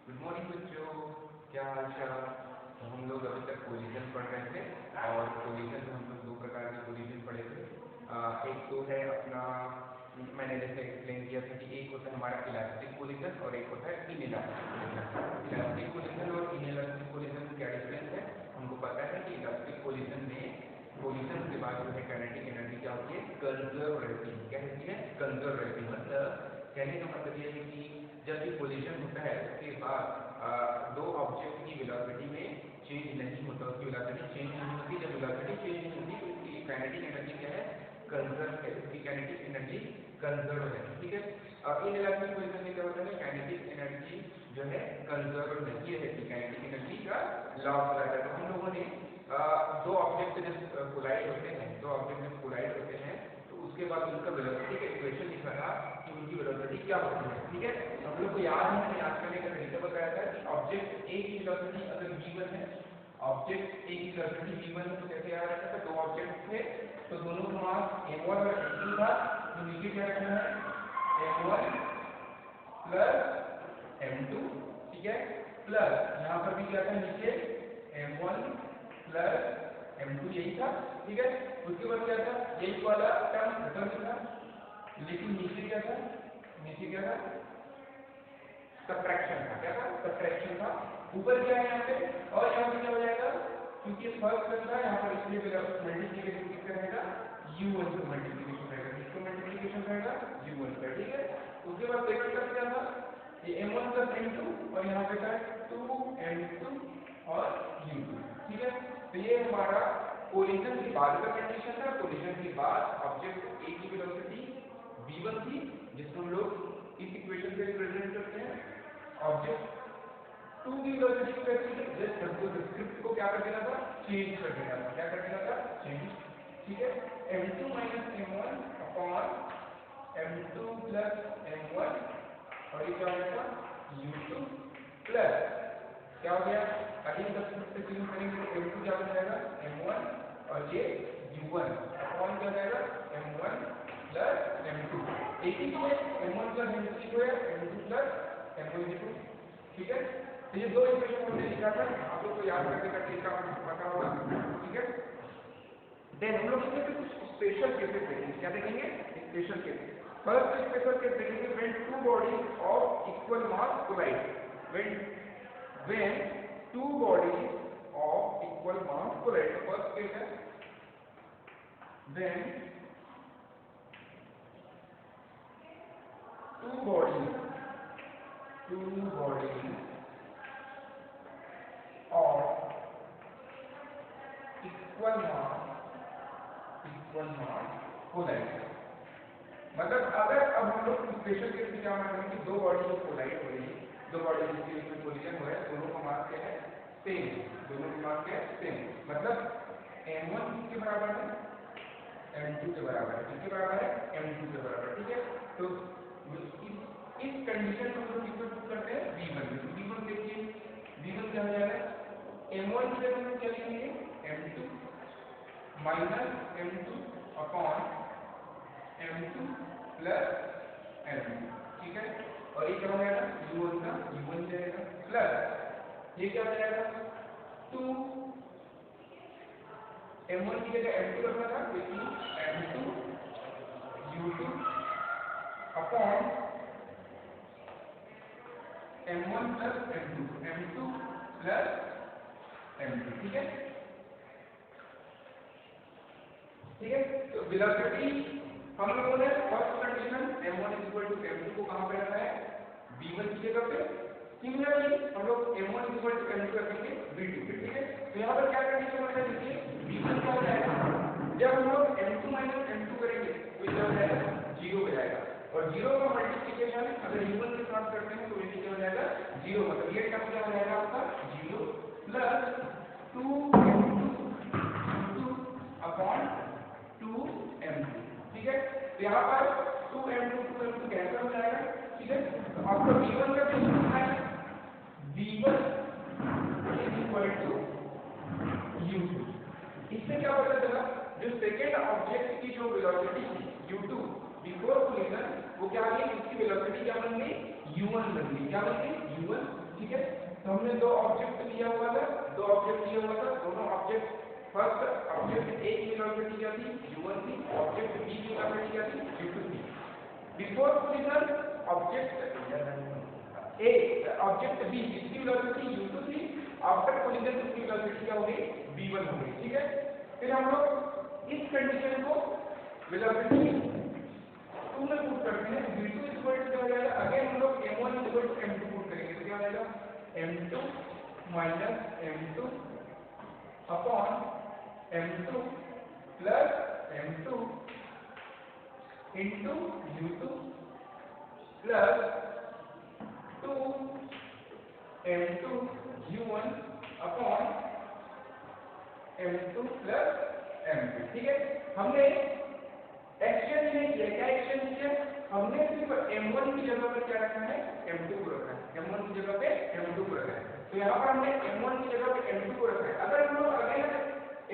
Good morning बच्चों, क्या हाल चाल। तो हम लोग अभी तक कोलिजन पढ़ रहे थे और कोलिजन में हम लोग दो प्रकार के कोलिजन पढ़े थे। एक तो है अपना, मैंने जैसे एक्सप्लेन किया था कि एक होता है हमारा इलास्टिक कोलिजन और एक होता है इनइलास्टिक कोलिजन। इलास्टिक कोलिजन और इनइलास्टिक कोलिजन में क्या डिफरेंस है, हमको पता है कि इलास्टिक कोलिजन में कोलिजन के बाद जो है काइनेटिक एनर्जी क्या होती है, कंजर्व रहती है। क्या रहती है? कंजर्व रहती है। मतलब कहने का मतलब यह है कि जब भी कोलिजन होता है उसके बाद दो ऑब्जेक्ट की वेलोसिटी में चेंज नहीं होता, उसकी वेलोसिटी चेंज नहीं होती। जब वेलोसिटी चेंज नहीं होती तो उसकी काइनेटिक एनर्जी क्या है, कंजर्व है। उसकी काइनेटिक एनर्जी कंजर्व है, ठीक है। इनइलास्टिक कोलिजन में क्या होता है, काइनेटिक एनर्जी जो है कंजर्व नहीं रहती, काइनेटिक एनर्जी का लॉस हो जाता है। तो हम लोगों ने दो ऑब्जेक्ट जब कोलाइड होते हैं, दो ऑब्जेक्ट जब कोलाइड होते हैं तो उसके बाद उनका वेलोसिटी का इक्वेशन लिखा था कि उनकी वेलोसिटी क्या होती है, ठीक है। हम लोग को याद है, मैंने याद करने का तरीका बताया था कि ऑब्जेक्ट ए की वेलोसिटी अगर v1 है, ऑब्जेक्ट ए की वेलोसिटी v1 है तो कैसे याद रखा था, दो ऑब्जेक्ट थे तो दोनों का मास m1 और m2 था। तो नीचे क्या रखना है, m1 प्लस m2, ठीक है, प्लस यहाँ पर भी क्या था, नीचे m1 प्लस m2 यही था, ठीक है। उसके बाद क्या था, यही वाला टर्म खत्म था, लेकिन नीचे क्या था, नीचे क्या था, सब्ट्रैक्शन था। क्या था? सब्ट्रैक्शन था। ऊपर क्या है यहाँ पे, और यहाँ पे क्या हो जाएगा, क्योंकि फर्स्ट टर्म था यहाँ पर इसलिए मल्टीप्लीकेशन किसका रहेगा, u1 से मल्टीप्लीकेशन रहेगा, किसका मल्टीप्लीकेशन रहेगा, u1 का, ठीक है। उसके बाद सेकंड टर्म क्या था, ये m1 प्लस m2 और यहाँ पे था 2m2 और u2, ठीक है। तो ये हमारा कोलिजन के बाद का कंडीशन था। कोलिजन के बाद ऑब्जेक्ट ए की वेलोसिटी v1 थी, जिसको हम लोग इस इक्वेशन से रिप्रेजेंट करते हैं। ऑब्जेक्ट 2 की वेलोसिटी कैसी है, जस्ट हमको स्क्रिप्ट को क्या कर देना था, चेंज कर देना था। क्या कर देना था, चेंज, ठीक है। m2 minus m1 upon m2 plus m1 और ये क्या हो जाएगा, u2 प्लस क्या हो गया, अगली स्क्रिप्ट से चेंज करेंगे तो m2 क्या बन जाएगा, m1 और ये u1 अपॉन क्या हो जाएगा, m1 प्लस m2। एक ही तो है, m1 प्लस m2 लिखो या m2 प्लस m1 लिखो, ठीक है। तो ये दो इक्वेशन हमने लिखा था, आप लोग को याद करने का तरीका पता होगा, ठीक है। देन हम लोग इसमें कुछ स्पेशल केसेस देखेंगे। क्या देखेंगे, special cases. First special case देखेंगे, when two bodies of equal mass collide. When two bodies of equal mass collide. First case है when two bodies of equal mass collide. मतलब अगर अब हम लोग स्पेशल केस में क्या मान रहे हैं कि दो बॉडी जो कोलाइड हो रही है, दो बॉडी जिसके बीच में कोलिजन हो रहा है, दोनों का मास क्या है, सेम, दोनों का मास क्या है, सेम। मतलब m1 किसके बराबर है, m2 के बराबर है, किसके बराबर है, m2 के बराबर, ठीक है। तो इस कंडीशन को हम लोग किसमें पुट करते हैं, v1 में। तो v1 देखिए, v1 क्या हो जाएगा, m1 की जगह हम क्या लिखेंगे, m2 minus m2 upon m2 plus m2, ठीक है। और ये क्या हो जाएगा, u1 का u1 जाएगा, प्लस ये क्या हो जाएगा, 2 m1 की जगह m2 रखना था, लेकिन m2 u2 upon m1 plus m2 plus m2, ठीक है, ठीक है। तो वेलोसिटी हम लोगों ने first condition m1 equal to m2 को कहां पे रखा है, v1 की जगह पे। सिमिलरली हम लोग m1 इक्वल टू m2 रखेंगे v2 पे, ठीक है। तो यहाँ पर क्या कंडीशन होगा, देखिए v1 क्या हो जाएगा, जब हम लोग m2 माइनस m2 करेंगे तो क्या हो जाएगा, 0 हो जाएगा। और 0 का मल्टीप्लिकेशन अगर u1 के साथ करते हैं तो ये क्या हो जाएगा, 0। मतलब ये टर्म क्या हो जाएगा आपका 0 प्लस 2m2 अपॉन 2m2, ठीक है। तो यहाँ पर 2m2 कैंसिल हो जाएगा, ठीक है। तो आपका v1 का वैल्यू कितना है, v1 is equal to u2। इससे क्या पता चला, जो सेकेंड ऑब्जेक्ट की जो वेलोसिटी थी u2 बिफोर कोलिजन, वो क्या आ गई, उसकी वेलोसिटी क्या बन गई, u1 बन गई। क्या बन गई, u1, ठीक है। तो हमने दो ऑब्जेक्ट लिया हुआ था, दोनों ऑब्जेक्ट, फर्स्ट ऑब्जेक्ट ए की वेलोसिटी क्या थी, u1 थी, ऑब्जेक्ट बी की वेलोसिटी क्या थी, u2 थी। बिफोर कोलिजन ऑब्जेक्ट बी इसकी वेलोसिटी u2 थी, आफ्टर कोलिजन उसकी वेलोसिटी क्या हो गई, v1 हो गई, ठीक है। फिर हम लोग इस कंडीशन को वेलोसिटी 2 में पुट करते हैं, v2 इक्वल टू क्या हो जाएगा, अगेन हम लोग m1 equal to m2 put करेंगे, तो क्या हो जाएगा m2 minus m2 upon m2 plus m2 into u2 plus 2 m2 u1 upon m2 plus m2, ठीक है। हमने एक्सचेंज नहीं किया, क्या एक्सचेंज किया, हमने सिर्फ m1 की जगह पर क्या रखा है, m2 को रखा है, m1 की जगह पे m2 को रखा है। तो यहाँ पर हमने m1 की जगह पे m2 को रखा है। अगर हम लोग अगेन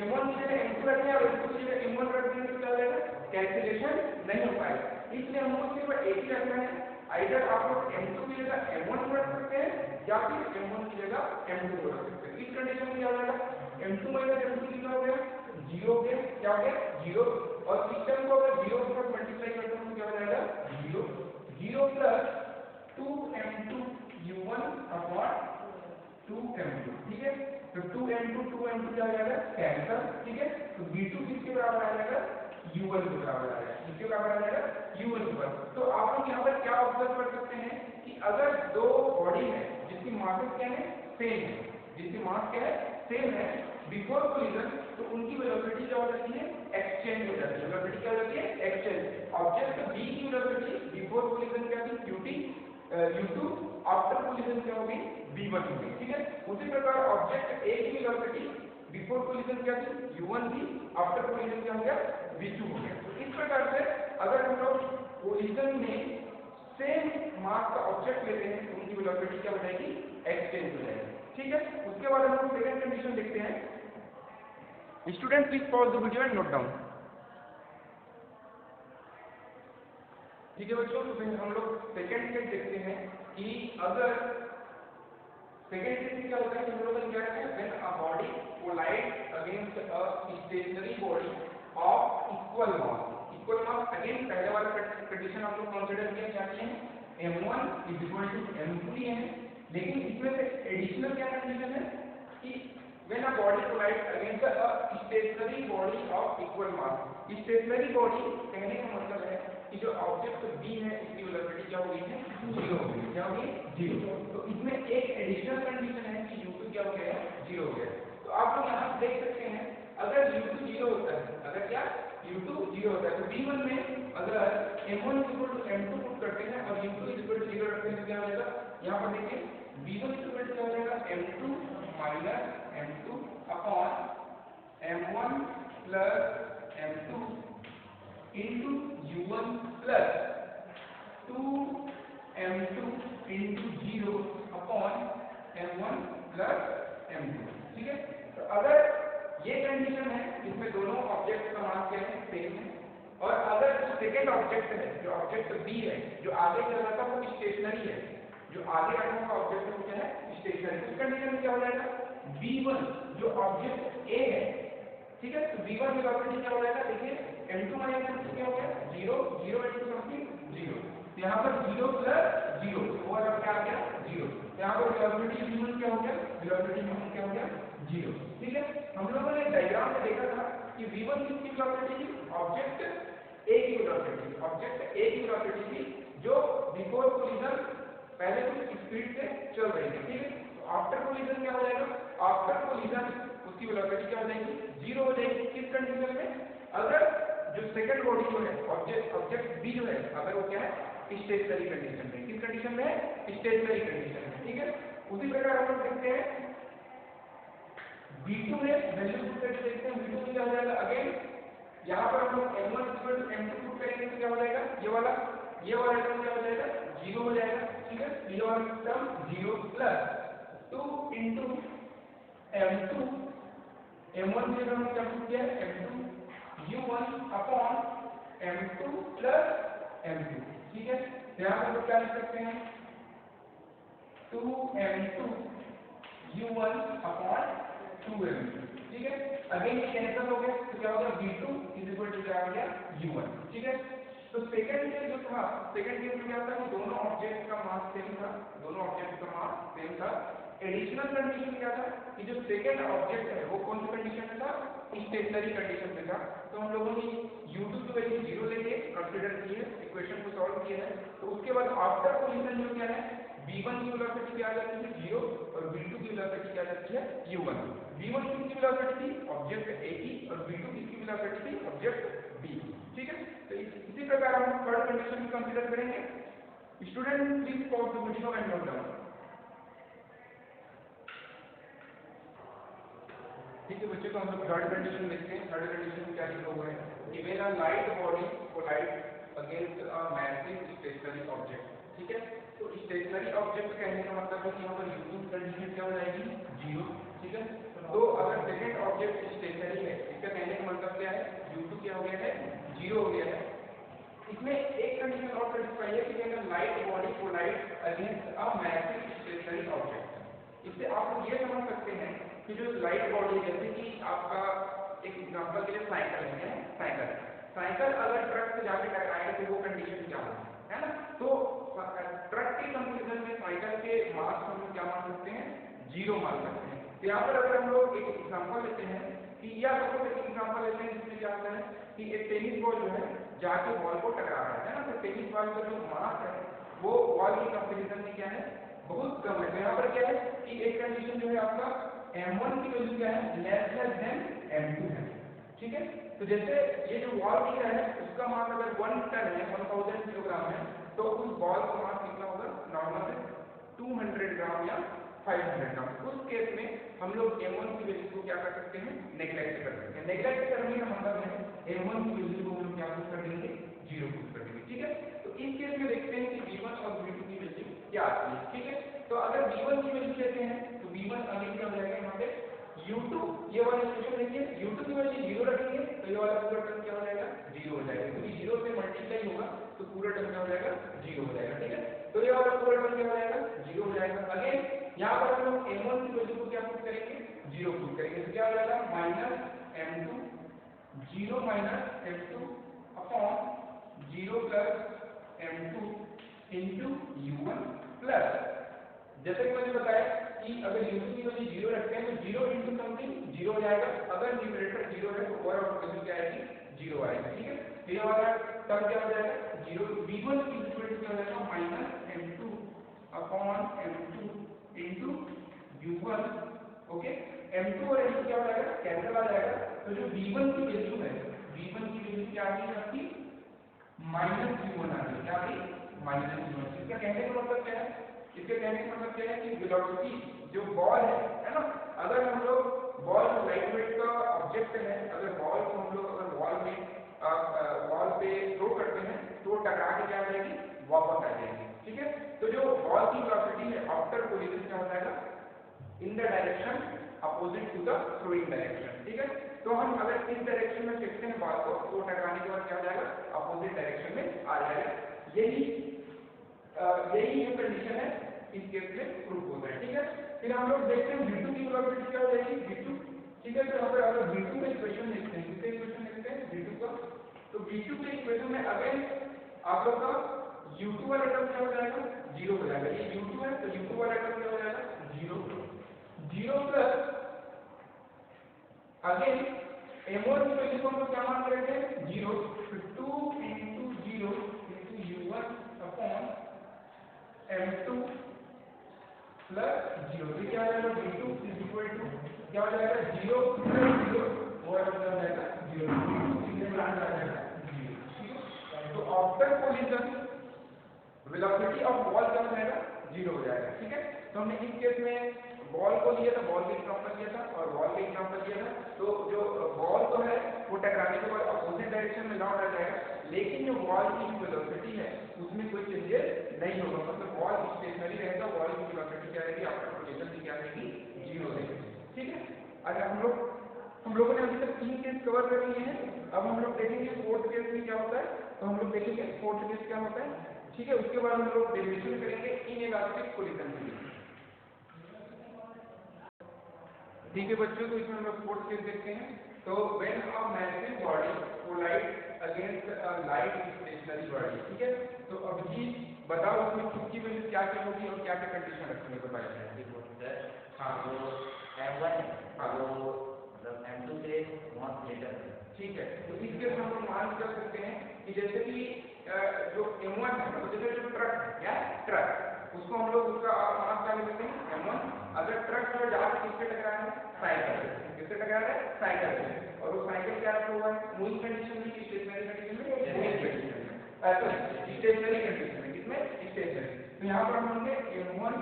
m1 की जगह m2 रखें और m2 की जगह m1 रख देंगे तो क्या हो जाएगा, कैंसिलेशन नहीं हो पाएगा। इसलिए हमको सिर्फ एक ही रखना है, आइदर आप लोग m2 की जगह m1 को रख सकते हैं या फिर m1 की जगह m2 को रख सकते हैं। इस कंडीशन में क्या हो जाएगा, m2 माइनस m2 कितना हो गया, 0 हो गया, क्या हो गया 0, और सिस्टम को अगर 0 के साथ मल्टीप्लाई करते हैं तो क्या हो जाएगा 0 0 plus 2m2 u1 upon 2m2, ठीक है। तो 2m2 क्या हो जाएगा कैंसिल, ठीक है। तो v2 किसके बराबर आ जाएगा, u1 के बराबर आ जाएगा, किसके बराबर आ जाएगा, u1 के बराबर। तो आप लोग यहाँ पर क्या ऑब्जर्व कर सकते हैं कि अगर दो बॉडी है जिसकी मास क्या है, सेम है, जिसकी मास क्या है, सेम है, बिफोर कोलिजन, तो उनकी वेलोसिटी क्या हो जाती है, एक्सचेंज हो जाती है। वेलोसिटी क्या हो जाती है, एक्सचेंज। ऑब्जेक्ट बी की वेलोसिटी बिफोर कोलिजन क्या थी, u2, आफ्टर कोलिजन क्या होगी, v1 होगी, ठीक है। उसी प्रकार ऑब्जेक्ट ए की वेलोसिटी बिफोर कोलिजन क्या थी, u1 थी, आफ्टर कोलिजन क्या हो गया, v2 हो गया। तो इस प्रकार से अगर हम लोग कोलिजन में सेम मास का ऑब्जेक्ट लेते हैं तो उनकी वेलोसिटी क्या हो जाएगी, एक्सचेंज हो जाएगी, ठीक है। उसके बाद हम लोग सेकंड कंडीशन देखते हैं। Student please pause the video and note down, ठीक है बच्चों। तो फिर हम लोग सेकंड केस देखते हैं कि अगर सेकंड केस में क्या होता है, हम लोग ने क्या किया, when a body collide against a stationary body of equal mass, again पहले वाला कंडीशन आप लोग कंसीडर किया, क्या किए हैं, m1 m2 लिए हैं, लेकिन इसमें से एडिशनल क्या कंडीशन है कि when a body collides against a stationary body of equal mass, stationary body कहने का मतलब है कि जो ऑब्जेक्ट बी है उसकी वेलोसिटी क्या हो गई है, 0 हो गई, क्या हो गई 0। तो इसमें एक एडिशनल कंडीशन है कि u2 क्या हो गया, 0 हो गया। तो आप लोग यहाँ देख सकते हैं अगर u2 0 होता है, अगर क्या u2 0 होता है, तो v1 में अगर m1 m2 पुट करते हैं और u2 0 रखते हैं तो क्या हो जाएगा, यहाँ पर देखिए v1 क्या हो जाएगा m2 minus m2 upon m1 plus m2 into u1 plus 2m2 into 0 upon m1 plus m2, ठीक है। तो अगर ये कंडीशन है जिसमें दोनों ऑब्जेक्ट का मास क्या है, सेम है, और अगर जो सेकेंड ऑब्जेक्ट है, जो ऑब्जेक्ट बी है, जो आगे चल रहा था वो स्टेशनरी है, जो आगे रखा हुआ ऑब्जेक्ट है वो क्या है, स्टेशनरी। उस कंडीशन में क्या हो जाएगा, v1 जो ऑब्जेक्ट ए है, ठीक है। तो v1 की वेलोसिटी क्या हो जाएगा, देखिए m2 माइनस m2 क्या हो गया 0 0 into समथिंग 0, यहाँ पर 0 प्लस 0 वो वाला क्या आ गया 0। यहाँ पर वेलोसिटी v1 क्या हो गया, वेलोसिटी v1 क्या हो गया 0, ठीक है। हम लोगों ने डायग्राम में देखा था कि v1 किसकी वेलोसिटी थी, ऑब्जेक्ट ए की वेलोसिटी थी, जो बिफोर कोलिजन पहले कुछ स्पीड से चल रही थी, ठीक है। तो आफ्टर कोलिजन क्या हो जाएगा, आफ्टर कोलिजन उसकी वेलोसिटी क्या हो जाएगी, 0 हो जाएगी। किस कंडीशन में, अगर जो सेकंड बॉडी जो है ऑब्जेक्ट बी जो है अगर वो क्या है, स्टेशनरी कंडीशन में, किस कंडीशन में, स्टेशनरी कंडीशन में, ठीक है। उसी प्रकार हम लोग देखते हैं v2 में वैल्यू पुट करके देखते हैं, v2 में क्या हो जाएगा, अगेन यहाँ पर हम लोग m1 m2 पुट करेंगे तो क्या हो जाएगा, ये वाला टर्म क्या हो जाएगा 0 हो जाएगा, ठीक है। ये वाला term 0 plus 2 into m2 m1 की जगह हमने क्या पुट किया है, m2 u1 upon m2 plus m2, ठीक है। यहाँ पर क्या लिख सकते हैं, 2m2 u1 अपॉन 2m2, ठीक है। अगेन ये कैंसिल हो गया तो क्या हो गया v2 इक्वल टू क्या आ गया u1, ठीक है। तो सेकंड केस जो था, सेकंड केस में क्या था कि दोनों ऑब्जेक्ट का मास सेम था, दोनों ऑब्जेक्ट का मास सेम था। एडिशनल कंडीशन क्या था कि जो सेकंड ऑब्जेक्ट है वो कौन सी कंडीशन में था, स्टेशनरी कंडीशन में था। तो हम लोगों ने u2 की वैल्यू 0 लेके कंसीडर की है, इक्वेशन को सॉल्व किया है। तो उसके बाद आफ्टर कोलिजन जो क्या है, v1 की वेलोसिटी क्या आ जाती है 0 और v2 की वेलोसिटी क्या आ जाती है u1। v1 किसकी वेलोसिटी थी, ऑब्जेक्ट A की, और v2 किसकी वेलोसिटी थी, ऑब्जेक्ट B, ठीक है। तो इसी प्रकार हम थर्ड कंडीशन को कंसीडर करेंगे। Student please pause the video and note down. ठीक है बच्चों, तो हम लोग थर्ड कंडीशन देखते हैं। थर्ड कंडीशन में क्या लिखा हुआ है कि when a light body collide against a massive stationary object, ठीक है। तो स्टेशनरी ऑब्जेक्ट कहने का मतलब है कि यहाँ पर u2 कंडीशन क्या हो जाएगी 0, ठीक है। तो अगर सेकंड ऑब्जेक्ट स्टेशनरी है, इसका कहने का मतलब क्या है, u2 क्या हो गया है 0 हो गया है। इसमें एक कंडीशन और सेटिस्फाई है कि when a light body collide against a massive stationary object. इससे आप लोग ये समझ सकते हैं कि जो लाइट बॉडी, जैसे कि आपका एक एग्जांपल के लिए साइकिल है, साइकिल अगर ट्रक से जाके टकराए तो वो कंडीशन क्या होगी, है ना। तो ट्रक के कंपैरिजन में साइकिल के मास को हम क्या मान सकते हैं, 0 मान सकते हैं। तो यहाँ पर अगर हम लोग एक एग्जांपल लेते हैं कि या सपोज एक एग्जांपल लेते हैं जिसमें क्या होता है कि एक टेनिस बॉल जो है जाके बॉल को टकरा रहा है ना। तो टेनिस बॉल का जो मास है वो बॉल के कंपैरिजन में क्या है, बहुत कम है। तो यहाँ पर क्या है कि एक कंडीशन जो है आपका m1 की वैल्यू क्या है, लेस देन m2 है, ठीक है। तो जैसे ये जो बॉल दिख रहा है उसका मास अगर 1 टन है, 1000 किलोग्राम है, तो उस बॉल का मास कितना होगा, नॉर्मल है 200 ग्राम या 500 ग्राम। उस केस में हम लोग m1 की वैल्यू को क्या कर सकते हैं, नेग्लेक्ट कर सकते हैं। नेग्लेक्ट करने का मतलब है m1 की वैल्यू को हम लोग क्या कर देंगे, 0 पुट कर देंगे, ठीक है। तो इस केस में देखते हैं कि v1 और v2 की वैल्यू क्या आती है, ठीक है। तो अगर v1 की वैल्यू लेते हैं तो v1 अगेन क्या हो जाएगा यहाँ पे u2, ये वाला इक्वेशन देखिए, u2 की वैल्यू 0 रखेंगे तो ये वाला पूरा टर्म क्या हो जाएगा, 0 हो जाएगा, क्योंकि 0 से मल्टीप्लाई होगा तो पूरा टर्म क्या हो जाएगा, 0 हो जाएगा, ठीक है। तो ये वाला पूरा टर्म क्या हो जाएगा, 0 हो जाएगा। अगेन यहाँ पर हम लोग m1 की वैल्यू को क्या पुट करेंगे, 0 पुट करेंगे, तो क्या हो जाएगा -m2, 0 - m2 upon 0 + m2 into u1 plus, जैसे कि मैंने बताया कि अगर u2 की वैल्यू 0 रखते हैं तो 0 into समथिंग 0 हो जाएगा। अगर न्यूमरेटर 0 है तो ओवर आउट वैल्यू क्या आएगी, 0 आएगी, ठीक है। तो ये वाला टर्म क्या हो जाएगा 0, v1 की वैल्यू क्या हो जाएगा -m2 upon m2 into u1, okay. m2 और m2 क्या हो जाएगा, कैंसिल आ जाएगा। तो जो v1 की वैल्यू है, v1 की वैल्यू क्या आ गई आपकी -u1 आ गई, क्या आ गई -u1। इसका कहने का मतलब क्या है, इसके कहने का मतलब क्या है कि वेलोसिटी जो बॉल है ना, अगर हम लोग बॉल लाइट वेट का ऑब्जेक्ट है, अगर बॉल को हम लोग अगर बॉल पे थ्रो करते हैं तो टकरा के क्या आ जाएगी, वापस आ जाएगी, ठीक है। तो जो बॉल की वेलोसिटी है आफ्टर कोलिजन क्या हो जाएगा, in the direction opposite to the throwing direction, ठीक है। तो हम अगर इस डायरेक्शन में फेंकते हैं बॉल को तो टकराने के बाद क्या हो जाएगा, अपोजिट डायरेक्शन में आ जाएगा। यही जो कंडीशन है इस केस में प्रूफ होता है, ठीक है। फिर हम लोग देखते हैं v2 की वेलोसिटी क्या हो जाएगी, v2, ठीक है। तो यहाँ पर अगर v2 का इक्वेशन देखते हैं, किसका इक्वेशन देखते हैं, v2 का, तो v2 के इक्वेशन में अगेन आप लोग का u2 वाला टर्म क्या हो जाएगा, 0 हो जाएगा। ये u2 है तो u2 वाला टर्म क्या हो जाएगा, 0 प्लस अगेन m1 की वैल्यू को हम लोग क्या मान रहे थे, 0, तो 2 into 0 into u1 upon m2 plus 0, तो क्या हो जाएगा v2 क्या हो जाएगा 0 + 0 और क्या हो जाएगा 0, v2 आ जाएगा 0, ठीक है। तो after collision velocity of ball क्या हो जाएगा, 0 हो जाएगा, ठीक है। तो हमने इस केस में बॉल को लिया था, बॉल का एग्जांपल लिया था और बॉल का एग्जांपल लिया था। तो जो बॉल तो है वो टकराने के बाद अपोजिट डायरेक्शन में लौट आ जाएगा, लेकिन जो बॉल की वेलोसिटी है उसमें कोई चेंजेस नहीं होगा, मतलब बॉल स्टेशनरी रहेगा, बॉल की वेलोसिटी क्या रहेगी आफ्टर कोलिजन की क्या रहेगी, 0 रहेगी, ठीक है। अच्छा हम लोगों ने अभी तक 3 केस कवर कर लिए हैं। अब हम लोग देखेंगे फोर्थ केस में क्या होता है। तो हम लोग देखेंगे फोर्थ केस क्या होता है, ठीक है। उसके बाद हम लोग डेरिवेशन करेंगे इनइलास्टिक कोलिजन के लिए। ठीक है बच्चों, तो इसमें हम लोग फोर्थ केस देखते हैं। तो when a massive body collide against a light stationary body, ठीक है। तो अब जी बताओ उसमें किसकी वैल्यू क्या क्या होगी और क्या क्या कंडीशन रखेंगे, बताइए। हाँ तो M1 मतलब M2 से बहुत ग्रेटर है। ठीक है, तो इस केस में हम लोग मान कर सकते हैं कि जैसे कि जो M1 है, मतलब जैसे जो ट्रक है, क्या ट्रक, उसको हम लोग उसका मास क्या ले लेते हैं M1। अगर ट्रक जो जाके किससे टकरा है, साइकिल से, किससे टकरा है, साइकिल से, और वो साइकिल क्या रखा हुआ है, मूविंग कंडीशन में, स्टेशनरी कंडीशन में, मूविंग कंडीशन में, स्टेशनरी कंडीशन में, किसमें, स्टेशनरी। तो यहाँ पर हम लोग M1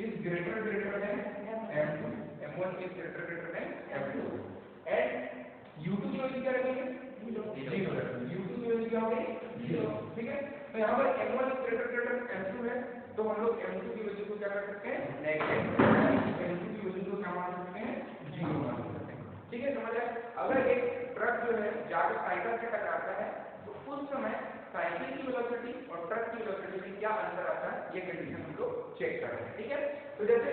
is greater than M2, M1 is greater than M2, and U2 की वैल्यू क्या रखेंगे, 0 रखेंगे। U2 की वैल्यू क्या होगी, 0, ठीक है। तो यहाँ पर M1 is greater than M2 है, तो हम लोग M2 की वैल्यू को क्या कर सकते हैं, नेगेटिव, M2 की वैल्यू को क्या मान सकते हैं, 0 मान सकते हैं, ठीक है, समझ आए। अगर एक ट्रक जो है जाकर साइकिल से टकराता है, तो उस समय साइकिल की वेलोसिटी और ट्रक की वेलोसिटी में क्या अंतर आता है, ये कंडीशन हम लोग चेक कर रहे हैं, ठीक है। तो जैसे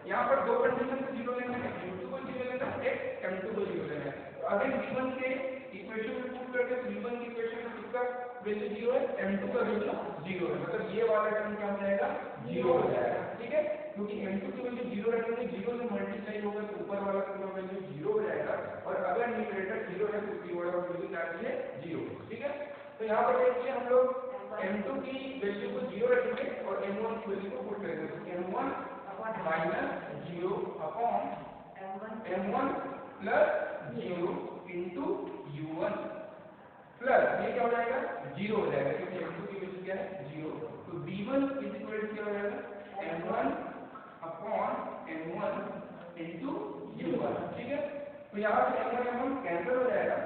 यहाँ पर दो कंडीशन को 0 लेना है, U2 को 0 लेना है, एक M2 को 0 लेना है। तो अगर V1 के इक्वेशन में पुट करके V1 की इक्वेशन में किसका वैल्यू 0 है, M2 का वैल्यू 0 है, मतलब ये वाला टर्म क्या हो जाएगा, 0 हो जाएगा, ठीक है। क्योंकि M2 की वैल्यू 0 रखेंगे, 0 से मल्टीप्लाई होगा तो ऊपर वाला पूरा वैल्यू 0 हो जाएगा, और अगर न्यूमरेटर 0 है तो ऊपर वाला वैल्यू क्या है, 0, ठीक है। तो यहाँ पर देखिए हम लोग M2 की वैल्यू को 0 रखेंगे और M1 की वैल्यू को पुट करेंगे, तो M1 minus 0 upon M1 plus 0 into U1 plus ये क्या हो जाएगा, 0 हो जाएगा, क्योंकि M2 की वैल्यू क्या है, 0। तो V1 इज इक्वल टू क्या हो जाएगा, M1 upon M1 into U1, ठीक है। तो यहाँ पर M1 M1 कैंसिल हो जाएगा,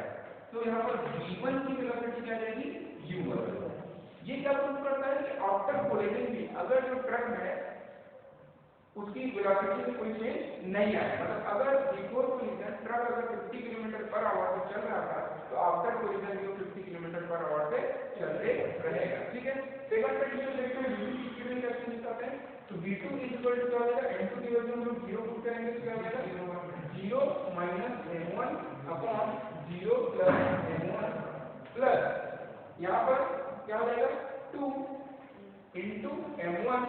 तो यहाँ पर V1 की वेलोसिटी क्या जाएगी, U1। ये क्या प्रूव करता है कि आफ्टर कोलिजन में अगर जो ट्रक है उसकी वेलोसिटी में कोई चेंज नहीं आया, मतलब अगर बिफोर कोलिजन ट्रक अगर 50 किलोमीटर पर आवर से चल रहा था, तो आफ्टर कोलिजन वो 50 किलोमीटर पर आवर से चलते रहेगा, ठीक है। सेकंड कंडीशन देखते हैं, V2 की स्पीड में क्या चेंज करते हैं, तो V2 इज इक्वल टू क्या हो जाएगा, M2 की वैल्यू हम लोग 0 पुट करेंगे तो क्या हो जाएगा, 0 minus M1 upon 0 plus M1 plus यहाँ पर क्या हो जाएगा, 2 into M1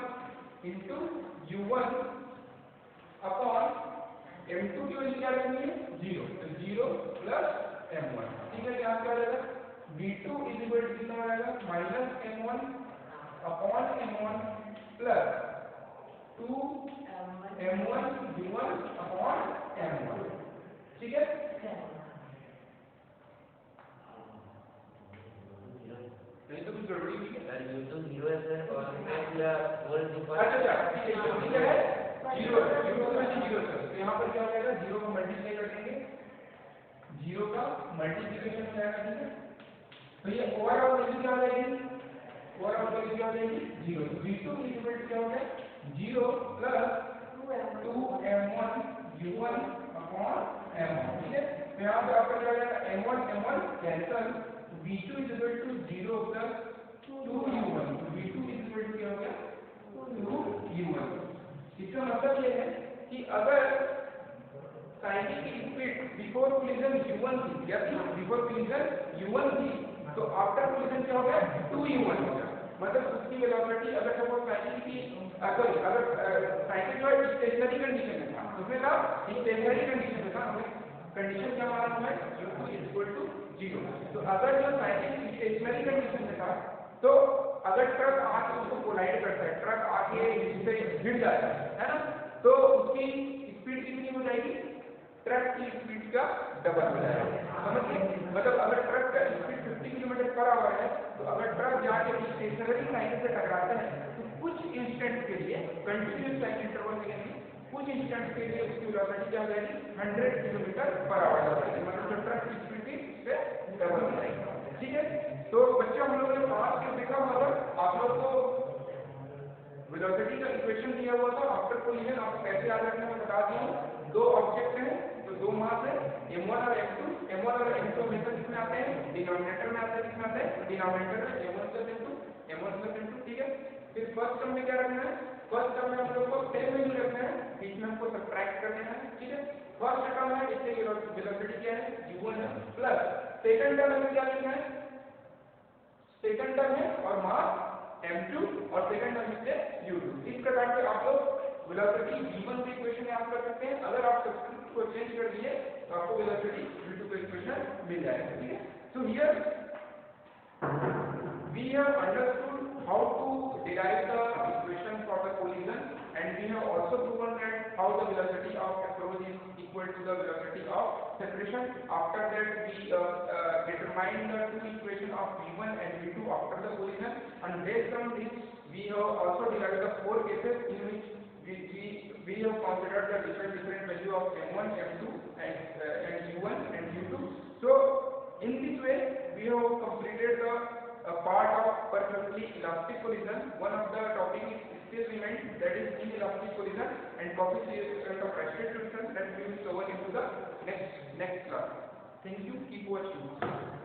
into U1 upon M2 की वैल्यू क्या रखेंगे, 0, तो 0 प्लस M1, ठीक है। यहाँ क्या हो जाएगा, V2 इज इक्वल टू कितना हो जाएगा, minus M1 upon M1 plus 2 M1 U1 upon M1, ठीक है। नहीं तो कुछ गड़बड़ी हुई है, सर U2 0 है सर, और पूरा होल डिफर, अच्छा ठीक है, U2 क्या है, 0 है, U2 में 0 सर, तो यहाँ पर क्या हो जाएगा, 0 को मल्टीप्लाई कर देंगे, 0 का मल्टीप्लिकेशन हो जाएगा, ठीक है। तो ये ओवरऑल वैल्यू क्या हो जाएगी, ओवरऑल वैल्यू क्या हो जाएगी, 0। तो V2 की वैल्यू क्या हो जाएगा, 0 plus 2M1 U1 upon M1, ठीक है। तो यहाँ पे आपका क्या हो जाएगा, M1 cancel, V2 is equal to 0 plus 2U1, V2 is equal to क्या हो गया, 2U1। इसका मतलब ये है कि अगर साइकिल की स्पीड बिफोर कोलिजन U1 थी, या बिफोर कोलिजन U1 थी, तो आफ्टर कोलिजन क्या हो गया, 2U1 हो गया, मतलब उसकी वेलोसिटी अगर सपोज साइकिल की सॉरी अगर साइकिल जो है स्टेशनरी कंडीशन में था, उसमें था स्टेशनरी कंडीशन में था, हमें कंडीशन क्या मालूम है, U2 इज इक्वल टू 0। तो अगर जो साइकिल स्टेशनरी कंडीशन में था, तो अगर ट्रक आके उसको कोलाइड करता है, ट्रक आके इससे गिर जाता है ना, तो उसकी स्पीड कितनी हो जाएगी, ट्रक की स्पीड का डबल हो जाएगा, समझिए। मतलब अगर ट्रक का स्पीड 50 किलोमीटर पर आवर है, तो अगर ट्रक जाके स्टेशनरी साइकिल से टकराता है, तो कुछ इंस्टेंट के लिए कंटिन्यूस टाइम इंटरवल के लिए कुछ इंस्टेंट के लिए उसकी वेलोसिटी क्या हो जाएगी, 100 किलोमीटर पर आवर हो जाएगी, मतलब जो ट्रक की स्पीड थी उससे डबल हो जाएगी, ठीक है। तो बच्चों हम लोगों ने 5 के देखा हुआ था, आप लोग को वेलोसिटी का इक्वेशन दिया हुआ था, आफ्टर कोलिजन आप कैसे याद रखना है बता दिया। दो ऑब्जेक्ट हैं, तो दो मास है M1 और M2, M1 और M2 हमेशा किसमें आते हैं, डिनोमिनेटर में आते हैं, किसमें आते हैं, डिनोमिनेटर में M1 प्लस M2, ठीक है। फिर फर्स्ट टर्म में क्या रखना है, फर्स्ट टर्म में हम लोग को सेम वैल्यू रखना है, बीच में हमको सब्ट्रैक्ट करना है, ठीक है। फर्स्ट टर्म है इससे वेलोसिटी क्या है u1 है, प्लस सेकंड टर्म में क्या लिखना है, सेकंड टर्म है और मास m2 और सेकंड टर्म इससे u2। इस प्रकार से आप लोग वेलोसिटी v1 की इक्वेशन याद कर सकते हैं। अगर आप सब्स्क्रिप्ट को चेंज कर दिए तो आपको वेलोसिटी v2 की इक्वेशन मिल जाएगा, ठीक है। So here we have understood how to derive the equation for the collision, and we have also proven that how the velocity of approach is equal to the velocity of separation. After that we determine the two equation of v1 and v2 after the collision, and based on this we have also derived the four cases in which we have considered the different value of m1, m2 and u1 and u2. So in this way we have completed the part of perfectly elastic collision. One of the topic is still remains, that is inelastic collision and coefficient of restriction, that we will cover into the next class. Thank you, keep watching.